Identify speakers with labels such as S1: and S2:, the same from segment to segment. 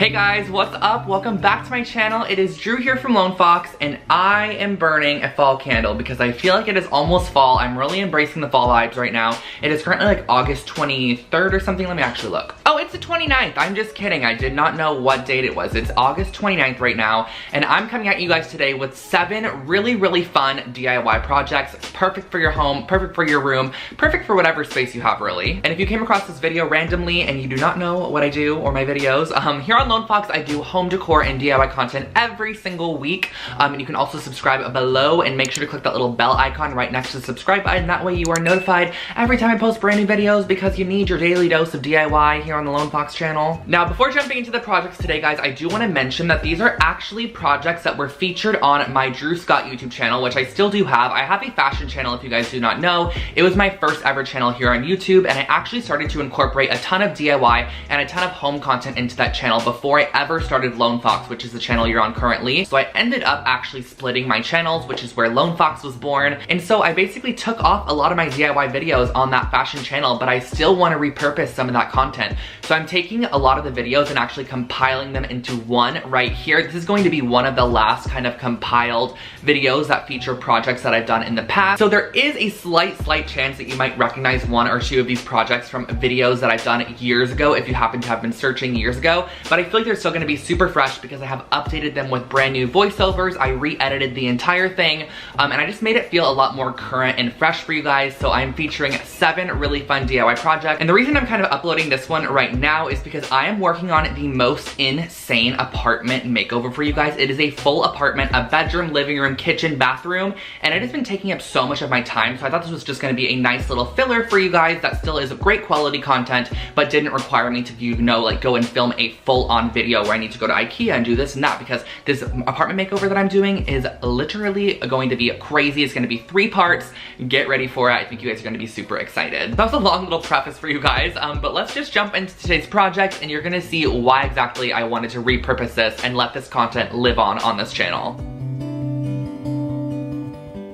S1: Hey guys, what's up? Welcome back to my channel. It is Drew here from Lone Fox, and I am burning a fall candle because I feel like it is almost fall. I'm really embracing the fall vibes right now. It is currently like August 23rd or something. Let me actually look. Oh, it's the 29th. I'm just kidding. I did not know what date it was. It's August 29th right now, and I'm coming at you guys today with 7 really fun DIY projects. Perfect for your home, perfect for your room, perfect for whatever space you have really. And if you came across this video randomly and you do not know what I do or my videos, here on Lone Fox, I do home decor and DIY content every single week. And you can also subscribe below and make sure to click that little bell icon right next to the subscribe button. That way you are notified every time I post brand new videos because you need your daily dose of DIY here on the Lone Fox channel. Now, before jumping into the projects today, guys, I do want to mention that these are actually projects that were featured on my Drew Scott YouTube channel, which I still do have. I have a fashion channel, if you guys do not know. It was my first ever channel here on YouTube, and I actually started to incorporate a ton of DIY and a ton of home content into that channel before I ever started Lone Fox, which is the channel you're on currently. So I ended up actually splitting my channels, which is where Lone Fox was born. And so I basically took off a lot of my DIY videos on that fashion channel, but I still want to repurpose some of that content. So I'm taking a lot of the videos and actually compiling them into one right here. This is going to be one of the last kind of compiled videos that feature projects that I've done in the past. So there is a slight chance that you might recognize 1 or 2 of these projects from videos that I've done years ago if you happen to have been searching years ago. But I feel like they're still going to be super fresh because I have updated them with brand new voiceovers. I re-edited the entire thing, and I just made it feel a lot more current and fresh for you guys. So I'm featuring 7 really fun DIY projects. And the reason I'm kind of uploading this one right now is because I am working on the most insane apartment makeover for you guys. It is a full apartment, a bedroom, living room, kitchen, bathroom, and it has been taking up so much of my time. So I thought this was just going to be a nice little filler for you guys that still is great quality content, but didn't require me to, you know, like go and film a full-on video where I need to go to IKEA and do this and that, because this apartment makeover that I'm doing is literally going to be crazy. It's going to be 3 parts. Get ready for it. I think you guys are going to be super excited. That was a long little preface for you guys, but let's just jump into today's project and you're going to see why exactly I wanted to repurpose this and let this content live on this channel.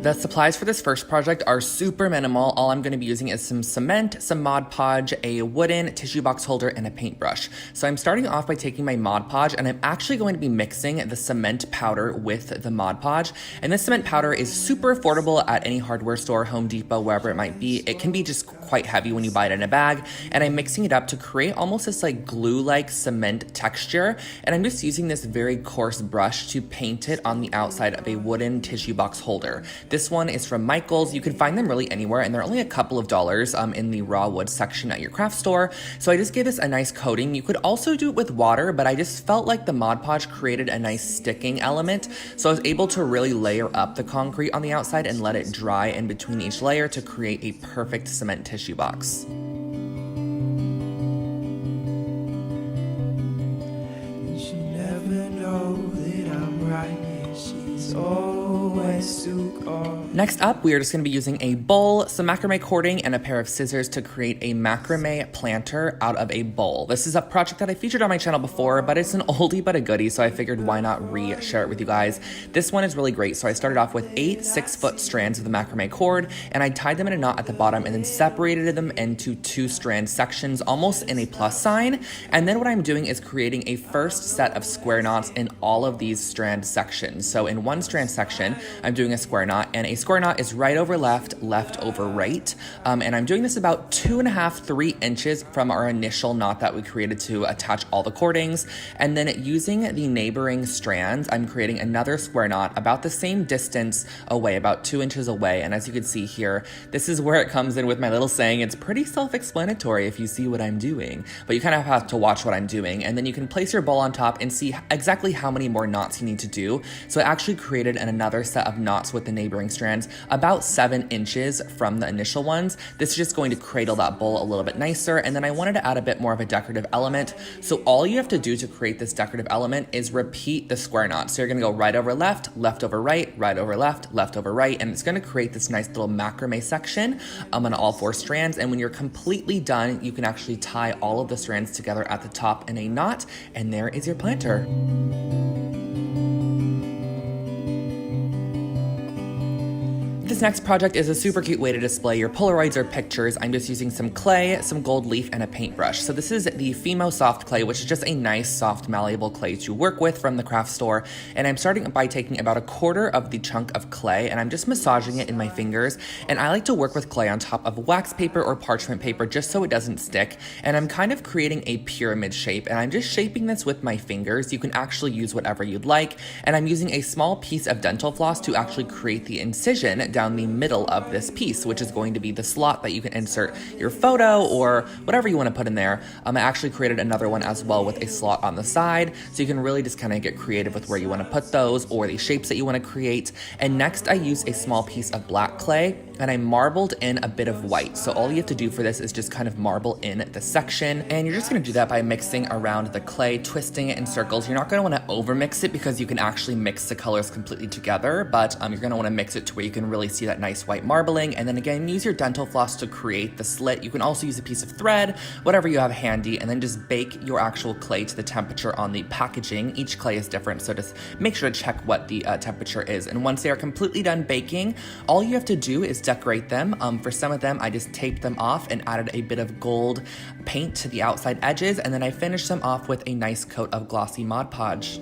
S1: The supplies for this first project are super minimal. All I'm going to be using is some cement, some Mod Podge, a wooden tissue box holder, and a paintbrush. So I'm starting off by taking my Mod Podge, and I'm actually going to be mixing the cement powder with the Mod Podge. And this cement powder is super affordable at any hardware store, Home Depot, wherever it might be. It can be just quite heavy when you buy it in a bag, and I'm mixing it up to create almost this like glue-like cement texture. And I'm just using this very coarse brush to paint it on the outside of a wooden tissue box holder. This one is from Michaels. You can find them really anywhere, and they're only a couple of dollars in the raw wood section at your craft store. So I just gave this a nice coating. You could also do it with water, but I just felt like the Mod Podge created a nice sticking element. So I was able to really layer up the concrete on the outside and let it dry in between each layer to create a perfect cement tissue box. Next up, we are just going to be using a bowl, some macrame cording, and a pair of scissors to create a macrame planter out of a bowl. This is a project that I featured on my channel before, but it's an oldie but a goodie, so I figured why not re-share it with you guys. This one is really great. So I started off with 8 6-foot strands of the macrame cord, and I tied them in a knot at the bottom and then separated them into 2 strand sections, almost in a plus sign. And then what I'm doing is creating a first set of square knots in all of these strand sections. So in one strand section, I'm doing a square knot, and a square knot is right over left, left over right. And I'm doing this about 2.5–3 inches from our initial knot that we created to attach all the cordings. And then using the neighboring strands, I'm creating another square knot about the same distance away, about 2 inches away. And as you can see here, this is where it comes in with my little saying. It's pretty self-explanatory if you see what I'm doing, but you kind of have to watch what I'm doing. And then you can place your bowl on top and see exactly how many more knots you need to do. So I actually created another set of knots with the neighboring strands about 7 inches from the initial ones. This is just going to cradle that bowl a little bit nicer, and then I wanted to add a bit more of a decorative element. So all you have to do to create this decorative element is repeat the square knot. So you're gonna go right over left, left over right, right over left, left over right, and it's gonna create this nice little macrame section on all 4 strands. And when you're completely done, you can actually tie all of the strands together at the top in a knot, and there is your planter. This next project is a super cute way to display your Polaroids or pictures. I'm just using some clay, some gold leaf, and a paintbrush. So this is the Fimo Soft Clay, which is just a nice, soft, malleable clay to work with from the craft store. And I'm starting by taking about a quarter of the chunk of clay, and I'm just massaging it in my fingers. And I like to work with clay on top of wax paper or parchment paper just so it doesn't stick. And I'm kind of creating a pyramid shape, and I'm just shaping this with my fingers. You can actually use whatever you'd like. And I'm using a small piece of dental floss to actually create the incision down the middle of this piece, which is going to be the slot that you can insert your photo or whatever you want to put in there. I actually created another one as well with a slot on the side, so you can really just kind of get creative with where you want to put those or the shapes that you want to create. And next I used a small piece of black clay and I marbled in a bit of white. So all you have to do for this is just kind of marble in the section, and you're just going to do that by mixing around the clay, twisting it in circles. You're not going to want to over mix it because you can actually mix the colors completely together, but you're going to want to mix it to where you can really see that nice white marbling. And then again, use your dental floss to create the slit. You can also use a piece of thread, whatever you have handy, and then just bake your actual clay to the temperature on the packaging. Each clay is different, so just make sure to check what the temperature is. And once they are completely done baking, all you have to do is decorate them. For some of them, I just taped them off and added a bit of gold paint to the outside edges, and then I finished them off with a nice coat of glossy Mod Podge.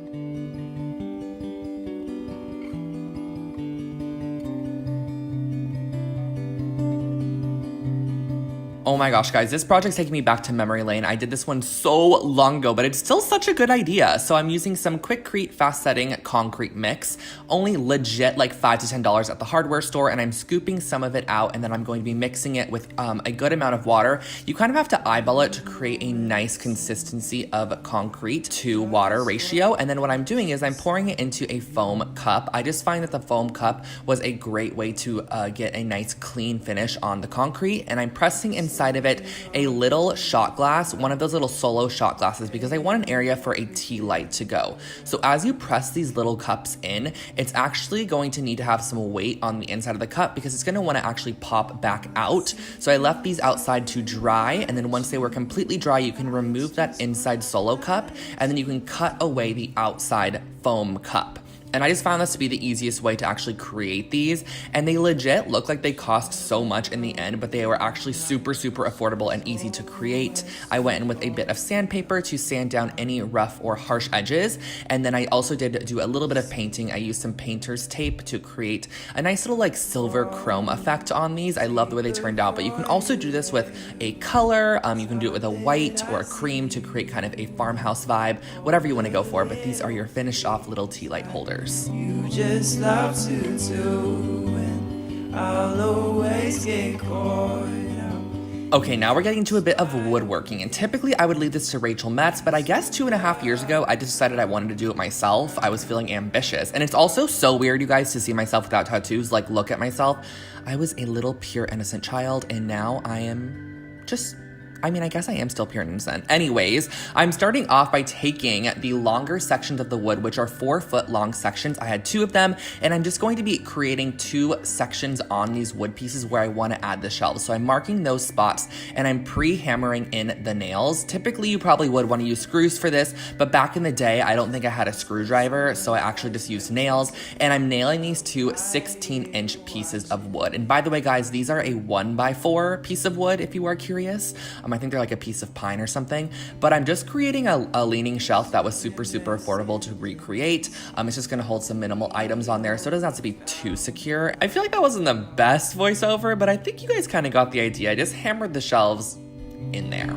S1: Oh my gosh, guys, this project's taking me back to memory lane. I did this one so long ago, but it's still such a good idea. So I'm using some Quikrete fast setting concrete mix, only legit like $5 to $10 at the hardware store, and I'm scooping some of it out, and then I'm going to be mixing it with a good amount of water. You kind of have to eyeball it to create a nice consistency of concrete to water ratio. And then what I'm doing is I'm pouring it into a foam cup. I just find that the foam cup was a great way to get a nice clean finish on the concrete, and I'm pressing inside of it a little shot glass, one of those little solo shot glasses, because I want an area for a tea light to go. So as you press these little cups in, it's actually going to need to have some weight on the inside of the cup because it's going to want to actually pop back out. So I left these outside to dry, and then once they were completely dry, you can remove that inside solo cup, and then you can cut away the outside foam cup. And I just found this to be the easiest way to actually create these, and they legit look like they cost so much in the end, but they were actually super, super affordable and easy to create. I went in with a bit of sandpaper to sand down any rough or harsh edges, and then I also did do a little bit of painting. I used some painter's tape to create a nice little like silver chrome effect on these. I love the way they turned out, but you can also do this with a color. You can do it with a white or a cream to create kind of a farmhouse vibe, whatever you want to go for, but these are your finished off little tea light holders.
S2: You just love to do, and I'll always get caught up.
S1: Okay, now we're getting into a bit of woodworking, and typically I would leave this to Rachel Metz, but I guess 2.5 years ago, I decided I wanted to do it myself. I was feeling ambitious, and it's also so weird, you guys, to see myself without tattoos. Like, look at myself. I was a little pure innocent child, and now I am just... I mean, I guess I am still pure and innocent. Anyways, I'm starting off by taking the longer sections of the wood, which are 4-foot long sections. I had 2 of them, and I'm just going to be creating 2 sections on these wood pieces where I want to add the shelves. So I'm marking those spots, and I'm pre-hammering in the nails. Typically, you probably would want to use screws for this, but back in the day, I don't think I had a screwdriver, so I actually just used nails, and I'm nailing these 2 16-inch pieces of wood. And by the way, guys, these are a 1x4 piece of wood, if you are curious. I think they're like a piece of pine or something, but I'm just creating a leaning shelf that was super, super affordable to recreate. It's just gonna hold some minimal items on there, so it doesn't have to be too secure. I feel like that wasn't the best voiceover, but I think you guys kind of got the idea. I just hammered the shelves in there.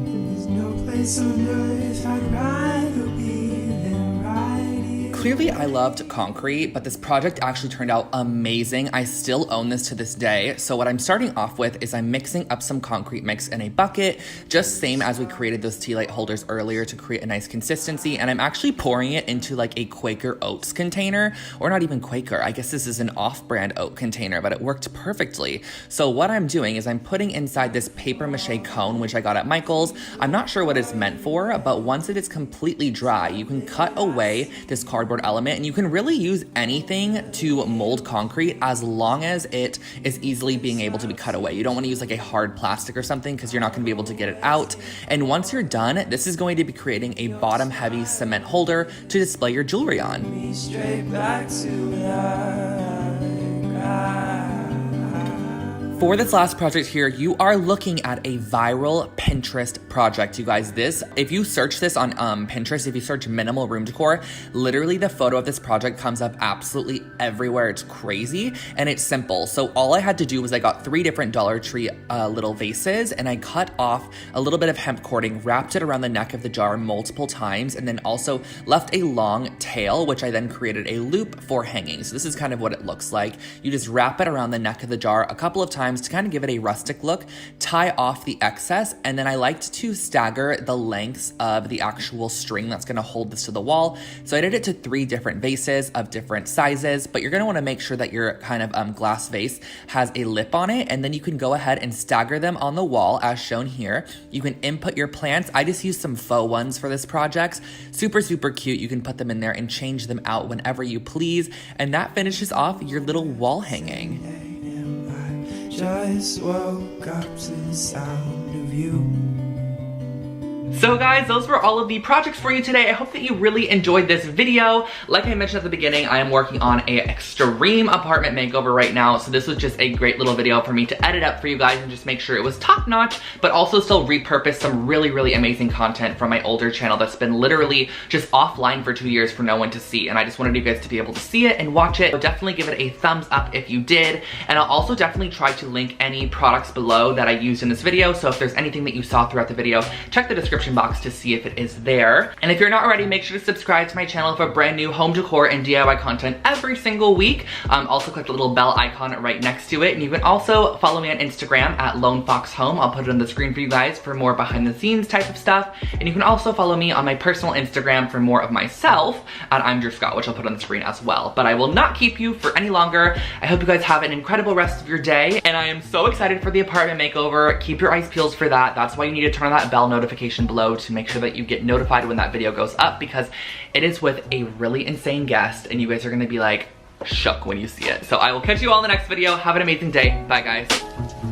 S2: There's no place on earth I'd rather be than right here.
S1: Clearly, I loved concrete, but this project actually turned out amazing. I still own this to this day. So what I'm starting off with is I'm mixing up some concrete mix in a bucket, just same as we created those tea light holders earlier to create a nice consistency. And I'm actually pouring it into like a Quaker Oats container, or not even Quaker. I guess this is an off-brand oat container, but it worked perfectly. So what I'm doing is I'm putting inside this paper mache cone, which I got at Michael's. I'm not sure what it's meant for, but once it is completely dry, you can cut away this cardboard element, and you can really use anything to mold concrete as long as it is easily being able to be cut away. You don't want to use like a hard plastic or something because you're not going to be able to get it out. And once you're done, this is going to be creating a bottom heavy cement holder to display your jewelry on.
S2: Straight back to life.
S1: For this last project here, you are looking at a viral Pinterest project, you guys. This, if you search this on Pinterest, if you search minimal room decor, literally the photo of this project comes up absolutely everywhere. It's crazy and it's simple. So all I had to do was I got 3 different Dollar Tree little vases, and I cut off a little bit of hemp cording, wrapped it around the neck of the jar multiple times, and then also left a long tail, which I then created a loop for hanging. So this is kind of what it looks like. You just wrap it around the neck of the jar a couple of times to kind of give it a rustic look, tie off the excess, and then I liked to stagger the lengths of the actual string that's gonna hold this to the wall. So I did it to 3 different vases of different sizes, but you're gonna wanna make sure that your kind of glass vase has a lip on it, and then you can go ahead and stagger them on the wall as shown here. You can input your plants. I just used some faux ones for this project. Super, super cute. You can put them in there and change them out whenever you please, and that finishes off your little wall hanging.
S2: Just woke up to the sound of you.
S1: So guys, those were all of the projects for you today. I hope that you really enjoyed this video. Like I mentioned at the beginning, I am working on a extreme apartment makeover right now, so this was just a great little video for me to edit up for you guys and just make sure it was top notch, but also still repurpose some really, really amazing content from my older channel that's been literally just offline for 2 years for no one to see, and I just wanted you guys to be able to see it and watch it. So definitely give it a thumbs up if you did, and I'll also definitely try to link any products below that I used in this video, so if there's anything that you saw throughout the video, check the description box to see if it is there. And if you're not already, make sure to subscribe to my channel for brand new home decor and DIY content every single week. Also click the little bell icon right next to it, and you can also follow me on Instagram at Lone Fox Home. I'll put it on the screen for you guys for more behind the scenes type of stuff, and you can also follow me on my personal Instagram for more of myself at I'm Drew Scott, which I'll put on the screen as well. But I will not keep you for any longer. I hope you guys have an incredible rest of your day, and I am so excited for the apartment makeover. Keep your eyes peeled for that. That's why you need to turn on that bell notification below to make sure that you get notified when that video goes up, because it is with a really insane guest and you guys are gonna be like shook when you see it. So I will catch you all in the next video. Have an amazing day. Bye guys.